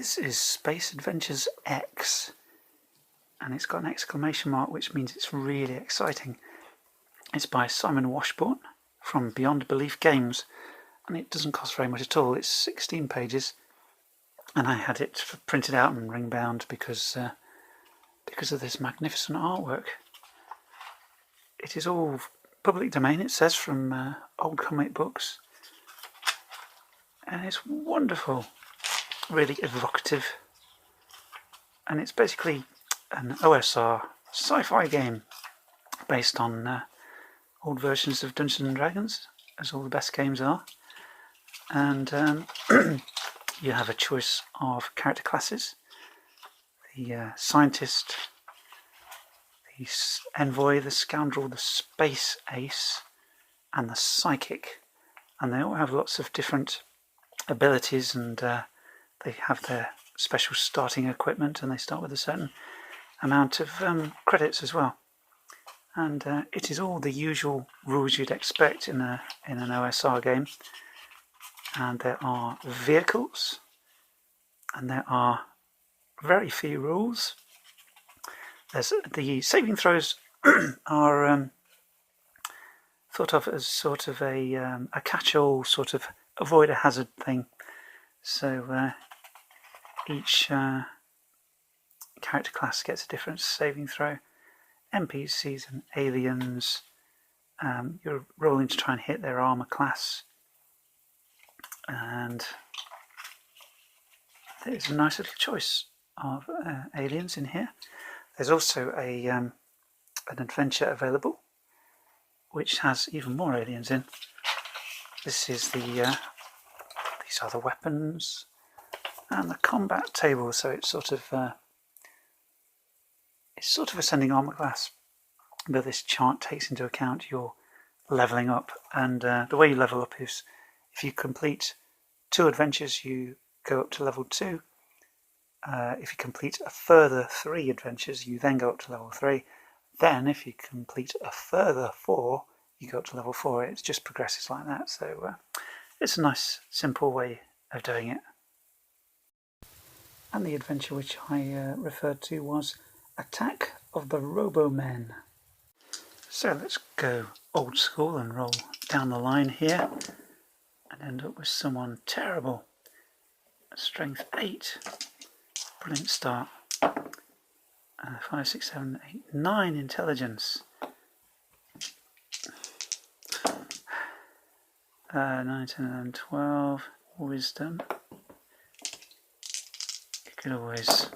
This is Space Adventures X, and it's got an exclamation mark, which means it's really exciting. It's by Simon Washbourne from Beyond Belief Games, and it doesn't cost very much at all. It's 16 pages, and I had it printed out and ring bound because of this magnificent artwork. It is all public domain, it says, from old comic books, and it's wonderful, really evocative, and it's basically an OSR sci-fi game based on old versions of Dungeons and Dragons, as all the best games are. And you have a choice of character classes: the scientist, the envoy, the scoundrel, the space ace, and the psychic. And they all have lots of different abilities, and they have their special starting equipment, and they start with a certain amount of credits as well. And it is all the usual rules you'd expect in an OSR game. And there are vehicles, and there are very few rules. There's the saving throws are thought of as sort of a catch-all, sort of avoid a hazard thing. So each character class gets a different saving throw. NPCs and aliens, you're rolling to try and hit their armor class, and there's a nice little choice of aliens in here. There's also an adventure available which has even more aliens in. This is these are the weapons and the combat table. So it's sort of ascending armor class, but this chart takes into account your leveling up. And the way you level up is if you complete 2 adventures, you go up to level 2. If you complete a further 3 adventures, you then go up to level 3. Then if you complete a further 4, you go up to level 4. It just progresses like that. So it's a nice, simple way of doing it. And the adventure which I referred to was Attack of the Robo-Men. So let's go old school and roll down the line here and end up with someone terrible. Strength 8. Brilliant start. 5, 6, 7, 8, 9 intelligence. 9, 10, 11, 12 wisdom. You could always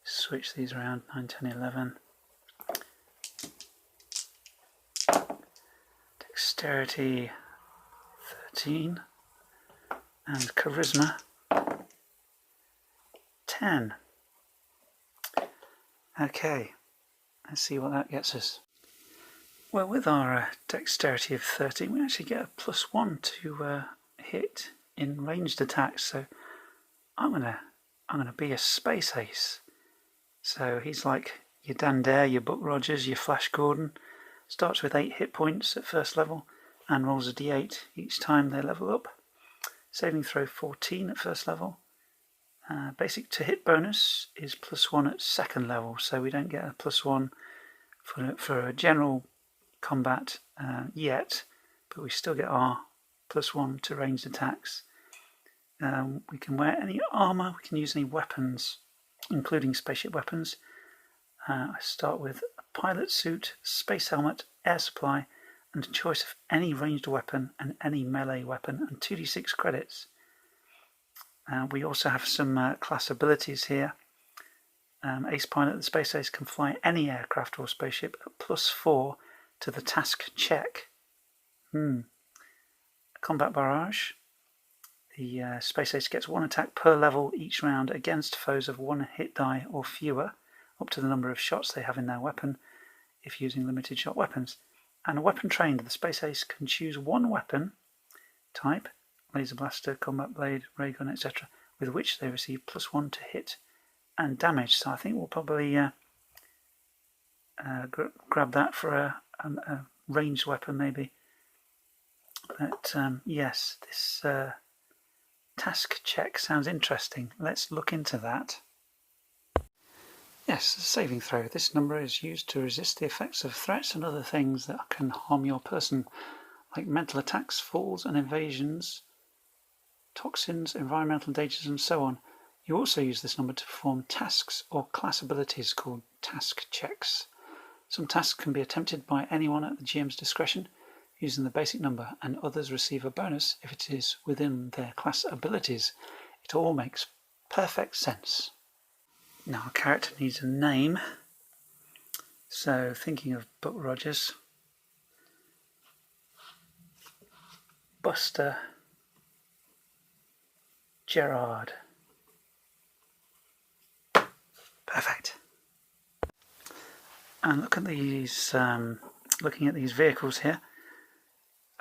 switch these around. 9, 10, 11. Dexterity 13. And charisma 10. Okay, let's see what that gets us. Well, with our dexterity of 13, we actually get a +1 to hit in ranged attacks. So I'm gonna be a space ace. So he's like your Dan Dare, your Buck Rogers, your Flash Gordon. Starts with 8 hit points at first level and rolls a d8 each time they level up. Saving throw 14 at first level. Basic to hit bonus is +1 at second level, so we don't get a +1 for a general combat yet, but we still get our +1 to ranged attacks. We can wear any armour, we can use any weapons, including spaceship weapons. I start with a pilot suit, space helmet, air supply, and a choice of any ranged weapon and any melee weapon, and 2d6 credits. We also have some class abilities here. Ace Pilot, the Space Ace, can fly any aircraft or spaceship at +4 to the task check. Combat Barrage. The Space Ace gets 1 attack per level each round against foes of 1 hit die or fewer, up to the number of shots they have in their weapon, if using limited shot weapons. And a weapon trained, the Space Ace can choose 1 weapon type, laser blaster, combat blade, ray gun, etc., with which they receive +1 to hit and damage. So I think we'll probably grab that for a ranged weapon maybe. But yes, this task check sounds interesting. Let's look into that. Yes, a saving throw. This number is used to resist the effects of threats and other things that can harm your person, like mental attacks, falls and invasions, toxins, environmental dangers, and so on. You also use this number to perform tasks or class abilities called task checks. Some tasks can be attempted by anyone at the GM's discretion using the basic number, and others receive a bonus if it is within their class abilities. It all makes perfect sense. Now our character needs a name, so thinking of Buck Rogers, Buster Gerard. Perfect. And look at these, looking at these vehicles here.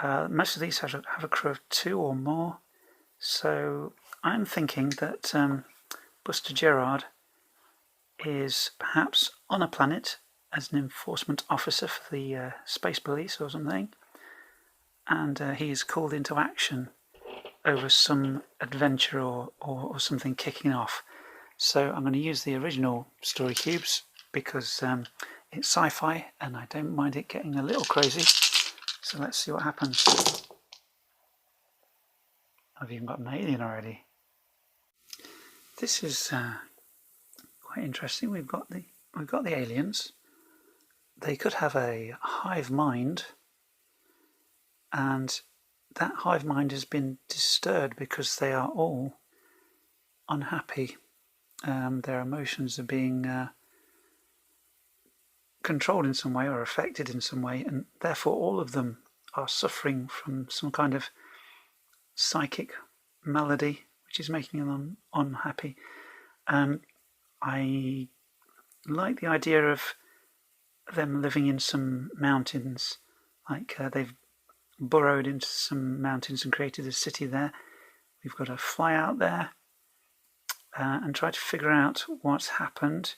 Most of these have a crew of 2 or more, so I'm thinking that Buster Gerard is perhaps on a planet as an enforcement officer for the space police or something, and he is called into action over some adventure or something kicking off. So I'm going to use the original story cubes because it's sci-fi and I don't mind it getting a little crazy. So let's see what happens. I've even got an alien already. This is quite interesting. We've got the aliens. They could have a hive mind, and that hive mind has been disturbed because they are all unhappy. Their emotions are being controlled in some way or affected in some way, and therefore all of them are suffering from some kind of psychic malady which is making them unhappy. I like the idea of them living in some mountains, like they've burrowed into some mountains and created a city there. We've got to fly out there and try to figure out what's happened.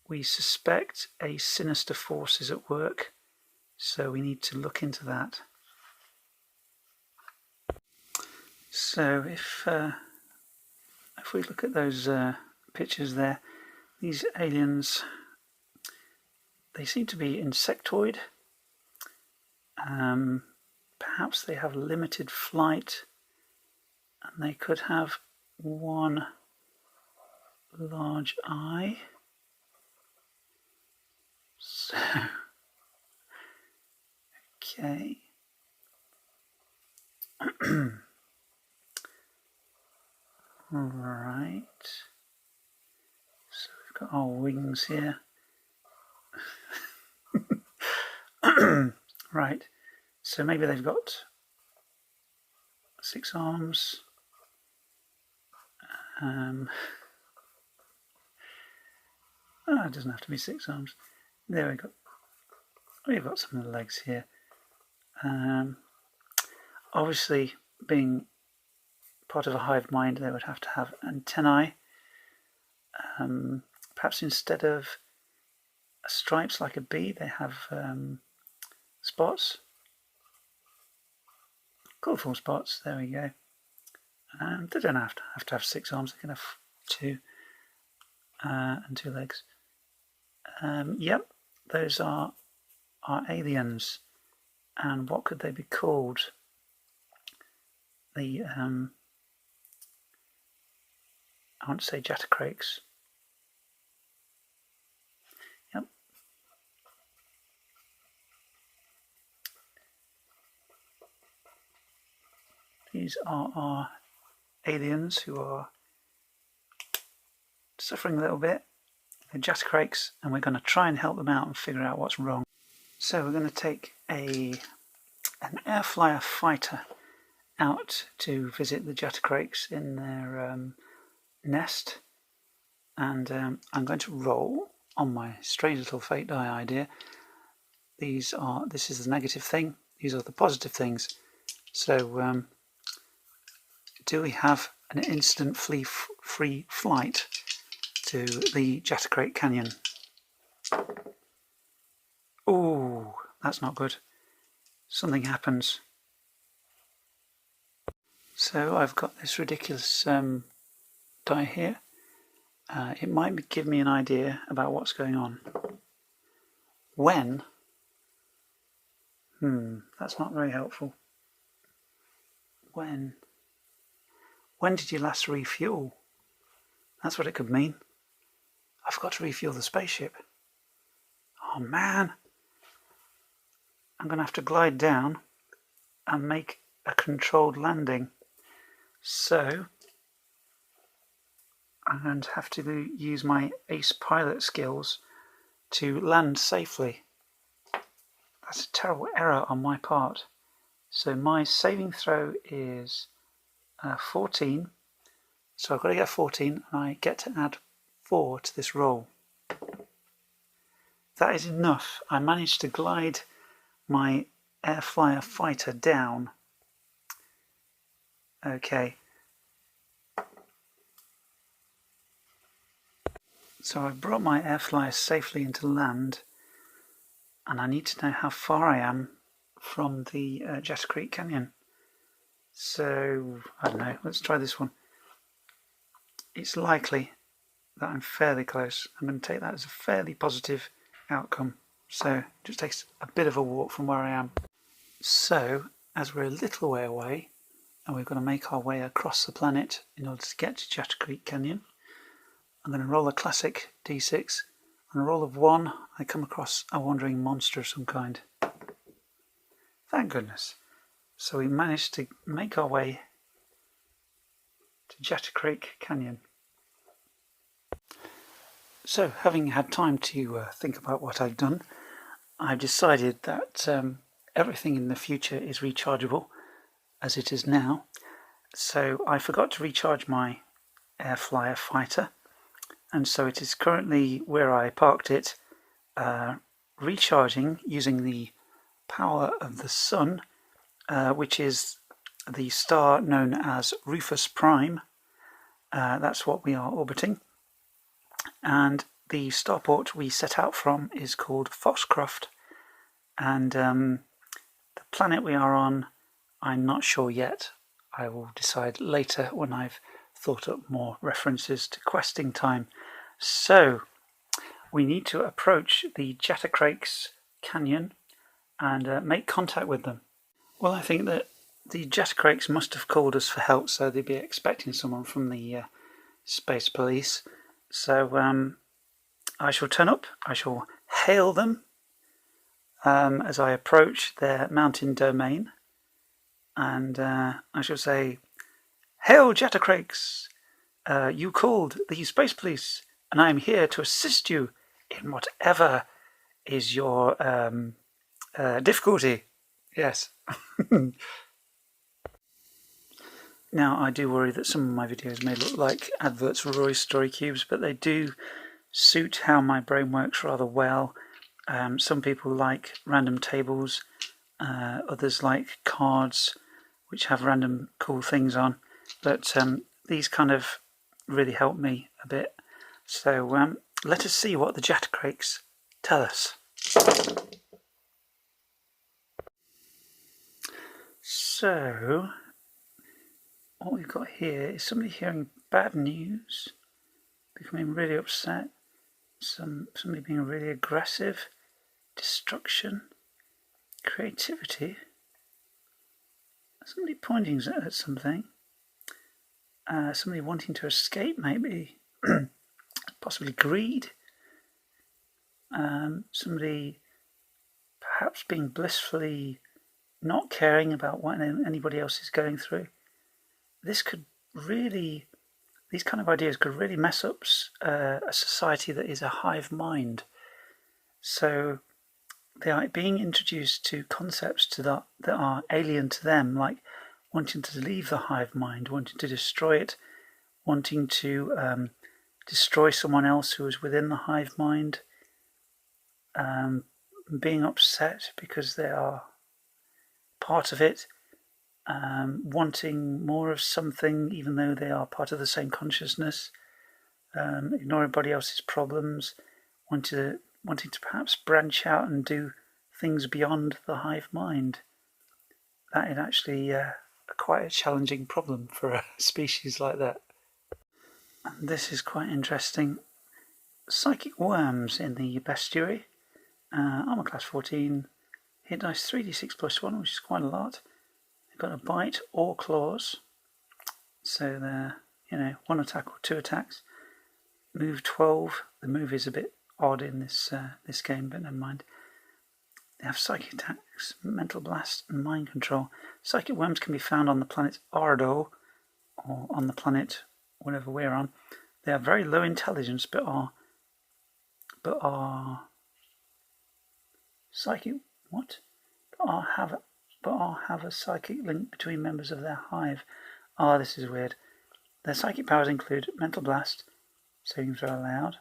We suspect a sinister force is at work, so we need to look into that. So if we look at those pictures there, these aliens, they seem to be insectoid. Perhaps they have limited flight, and they could have one large eye. So, okay. Right. So we've got our wings here. Right. So maybe they've got 6 arms. It doesn't have to be 6 arms. There we go. We've got some of the legs here. Obviously, being part of a hive mind, they would have to have antennae. Perhaps instead of stripes like a bee, they have spots. Colourful spots, there we go. They don't have to have 6 arms, they can have 2 and 2 legs. Yep, those are our aliens. And what could they be called? The I want to say Jatacrakes. Yep. These are our aliens who are suffering a little bit. They're Jatacrakes, and we're going to try and help them out and figure out what's wrong. So we're going to take an air flyer fighter out to visit the Jatacrakes in their nest, and I'm going to roll on my strange little fate die idea. This is the negative thing, these are the positive things. So do we have an instant free flight to the Jatacrake Canyon? Oh, that's not good. Something happens. So I've got this ridiculous die here. It might give me an idea about what's going on. When? That's not very helpful. When did you last refuel? That's what it could mean. I forgot to refuel the spaceship. Oh man! I'm going to have to glide down and make a controlled landing. So I'm going to have to use my ace pilot skills to land safely. That's a terrible error on my part. So my saving throw is 14. So I've got to get 14 and I get to add 4 to this roll. That is enough. I managed to glide my air flyer fighter down. Okay. So I've brought my air flyer safely into land, and I need to know how far I am from the Jatter Creek Canyon. So, I don't know, let's try this one. It's likely that I'm fairly close. I'm going to take that as a fairly positive outcome. So, it just takes a bit of a walk from where I am. So, as we're a little way away, and we're going to make our way across the planet in order to get to Jatter Creek Canyon, I'm going to roll a classic d6. On a roll of 1, I come across a wandering monster of some kind. Thank goodness. So we managed to make our way to Jatter Creek Canyon. So, having had time to think about what I've done, I've decided that everything in the future is rechargeable, as it is now. So I forgot to recharge my air flyer fighter, and so it is currently where I parked it, recharging using the power of the sun, which is the star known as Rufus Prime. That's what we are orbiting. And the starport we set out from is called Foxcroft. And the planet we are on, I'm not sure yet. I will decide later when I've thought up more references to questing time. So, we need to approach the Jatter Creek Canyon and make contact with them. Well, I think that the Jatter Creeks must have called us for help, so they'd be expecting someone from the space police. So I shall turn up, I shall hail them as I approach their mountain domain, and I shall say, "Hail, Jatter Creeks! You called the space police, and I am here to assist you in whatever is your difficulty." Yes. Now, I do worry that some of my videos may look like adverts for Roy's Story Cubes, but they do suit how my brain works rather well. Some people like random tables, others like cards which have random cool things on, but these kind of really help me a bit. So let us see what the Jatter Creeks tell us. So, what we've got here is somebody hearing bad news, becoming really upset, somebody being really aggressive, destruction, creativity, somebody pointing at something, somebody wanting to escape maybe, possibly greed, somebody perhaps being blissfully not caring about what anybody else is going through. These kind of ideas could really mess up a society that is a hive mind. So they are being introduced to concepts that are alien to them, like wanting to leave the hive mind, wanting to destroy it, wanting to destroy someone else who is within the hive mind, being upset because they are part of it, wanting more of something even though they are part of the same consciousness, ignore everybody else's problems, wanting to perhaps branch out and do things beyond the hive mind. That is actually a quite a challenging problem for a species like that. And this is quite interesting. Psychic worms in the bestiary. Armor class 14. Hit dice 3d6 plus 1, which is quite a lot. They've got a bite or claws. So they're, 1 attack or 2 attacks. Move 12. The move is a bit odd in this game, but never mind. They have psychic attacks, mental blast, and mind control. Psychic worms can be found on the planet Ardo, or on the planet whatever we're on. They have very low intelligence, but are psychic. What? Have a psychic link between members of their hive. This is weird. Their psychic powers include mental blast, saving throw allowed,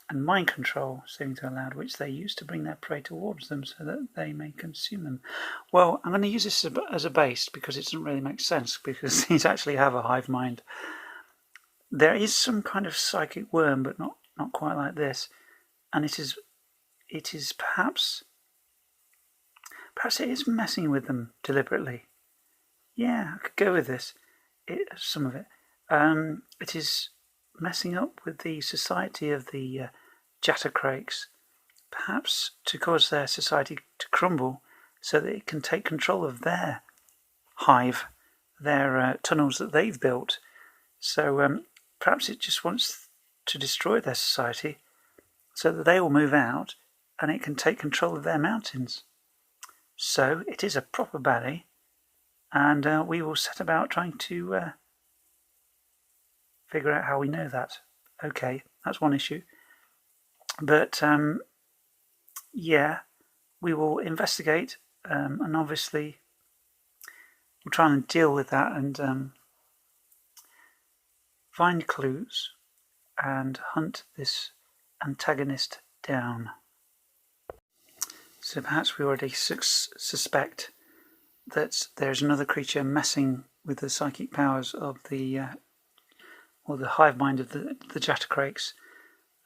and mind control, saving throw allowed, which they use to bring their prey towards them so that they may consume them. Well, I'm going to use this as a base because it doesn't really make sense, because these actually have a hive mind. There is some kind of psychic worm, but not quite like this, and it is perhaps it is messing with them deliberately. Yeah, I could go with this. Some of it. It is messing up with the society of the Jattercrakes, perhaps to cause their society to crumble so that it can take control of their hive, their tunnels that they've built. So perhaps it just wants to destroy their society so that they will move out and it can take control of their mountains. So it is a proper baddie, and we will set about trying to figure out how we know that. Okay, that's one issue. But yeah, we will investigate, and obviously we'll try and deal with that and find clues and hunt this antagonist down. So perhaps we already suspect that there's another creature messing with the psychic powers of the hive mind of the Jattercrakes,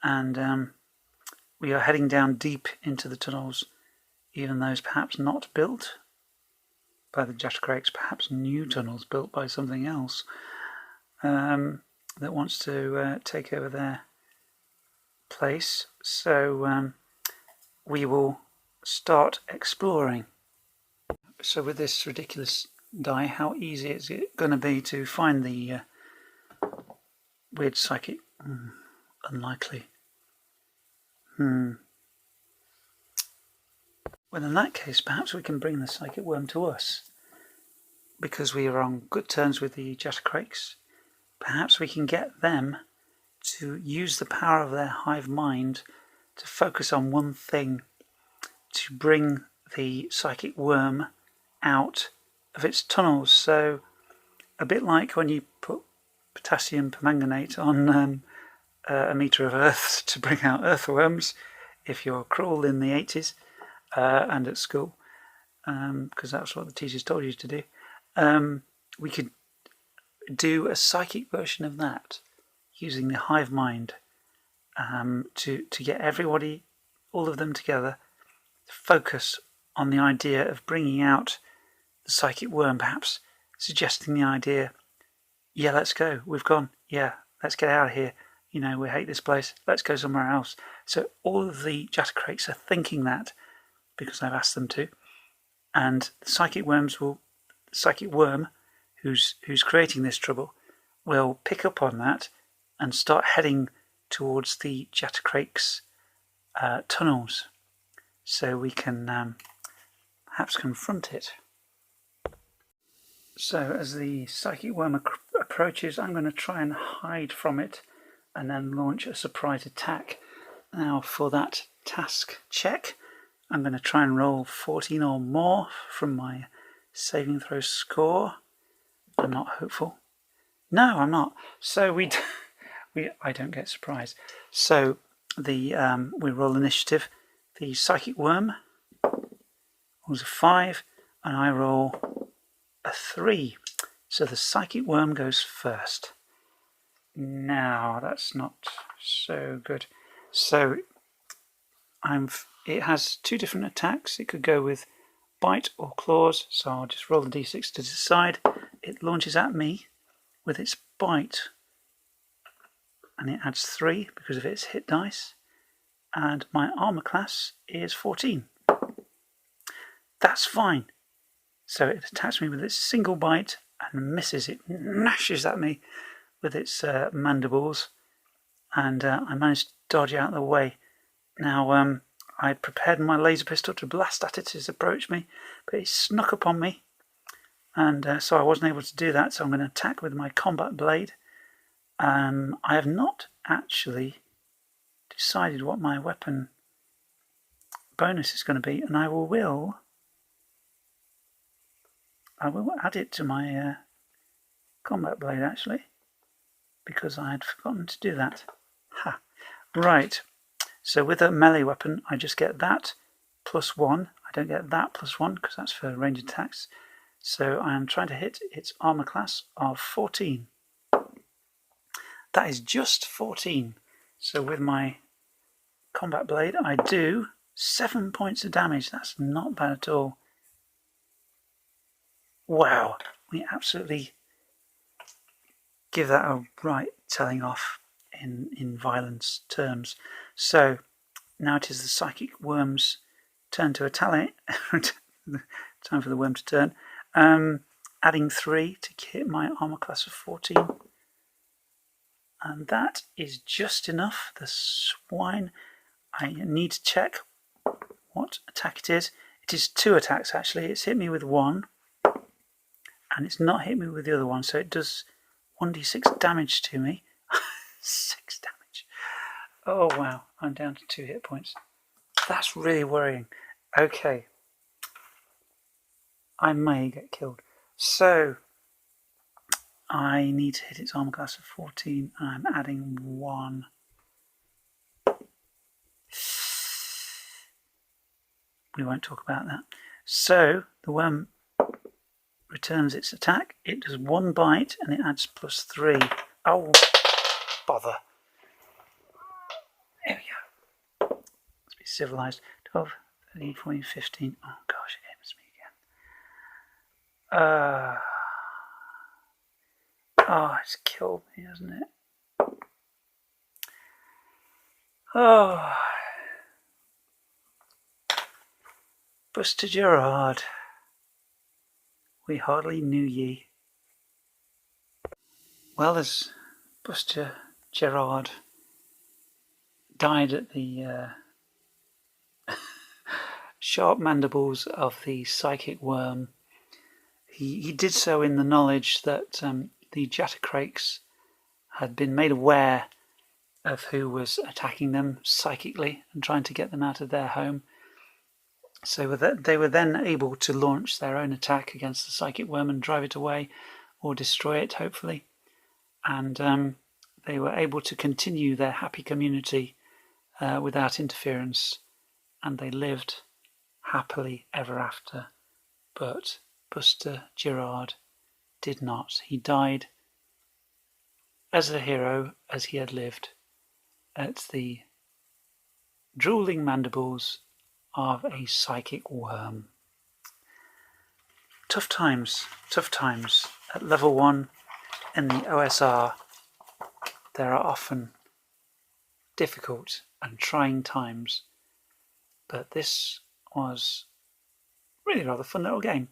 and we are heading down deep into the tunnels, even those perhaps not built by the Jattercrakes, perhaps new tunnels built by something else that wants to take over their place. So we will start exploring. So with this ridiculous die, how easy is it going to be to find the weird psychic? Unlikely. Well, in that case, perhaps we can bring the psychic worm to us, because we are on good terms with the Jattercrakes. Perhaps we can get them to use the power of their hive mind to focus on one thing, to bring the psychic worm out of its tunnels. So a bit like when you put potassium permanganate on a metre of earth to bring out earthworms, if you're cruel in the 80s and at school, because that's what the teachers told you to do. We could do a psychic version of that using the hive mind to get everybody, all of them together, to focus on the idea of bringing out the psychic worm, perhaps suggesting the idea, yeah, let's go, we've gone, yeah, let's get out of here, we hate this place, let's go somewhere else. So all of the Jattercrakes are thinking that, because I've asked them to, and the psychic worm who's creating this trouble will pick up on that and start heading towards the Jattercrakes' tunnels, so we can perhaps confront it. So as the psychic worm approaches, I'm going to try and hide from it and then launch a surprise attack. Now for that task check, I'm going to try and roll 14 or more from my saving throw score. I'm not hopeful. No, I'm not. So I don't get surprised. So we roll initiative. The psychic worm rolls a 5, and I roll a 3. So the psychic worm goes first. Now that's not so good. So it has 2 different attacks. It could go with bite or claws. So I'll just roll the d6 to decide. it launches at me with its bite, and it adds 3 because of its hit dice, and my armor class is 14. That's fine. So it attacks me with its single bite and misses. It gnashes at me with its mandibles, and I managed to dodge out of the way. Now, I prepared my laser pistol to blast at it as it approached me, but it snuck up on me, and so I wasn't able to do that, so I'm going to attack with my combat blade. I have not actually decided what my weapon bonus is going to be, and I will add it to my combat blade, actually, because I had forgotten to do that. Ha! Right, so with a melee weapon, I just get that plus 1. I don't get that plus 1, because that's for ranged attacks. So I am trying to hit its armor class of 14. That is just 14. So with my combat blade, I do 7 points of damage. That's not bad at all. Wow, we absolutely give that a right telling off in violence terms. So now it is the psychic worm's turn to retaliate. Time for the worm to turn. Adding 3 to hit my armor class of 14. And that is just enough. The swine. I need to check what attack it is. It is 2 attacks, actually. It's hit me with 1. And it's not hit me with the other one, so it does 1d6 damage to me. 6 damage. Oh wow, I'm down to 2 hit points. That's really worrying. Okay. I may get killed. So, I need to hit its armor class of 14, and I'm adding 1. We won't talk about that. So, the worm returns its attack. It does 1 bite, and it adds plus 3. Oh, bother. There we go. Let's be civilized. 12, 13, 14, 15. Oh gosh, it hits me again. Oh, it's killed me, hasn't it? Oh. Buster Gerard, we hardly knew ye. Well, as Buster Gerard died at the sharp mandibles of the psychic worm, he did so in the knowledge that the Jattercrakes had been made aware of who was attacking them psychically and trying to get them out of their home. So they were then able to launch their own attack against the psychic worm and drive it away, or destroy it, hopefully. And they were able to continue their happy community without interference, and they lived happily ever after. But Buster Gerard did not. He died as a hero as he had lived at the drooling mandibles of a psychic worm. Tough times. At level 1 in the OSR, there are often difficult and trying times, but this was really rather fun little game.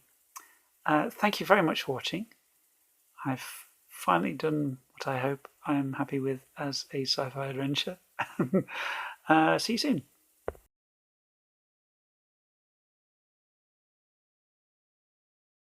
Thank you very much for watching. I've finally done what I hope I am happy with as a sci-fi adventure. See you soon.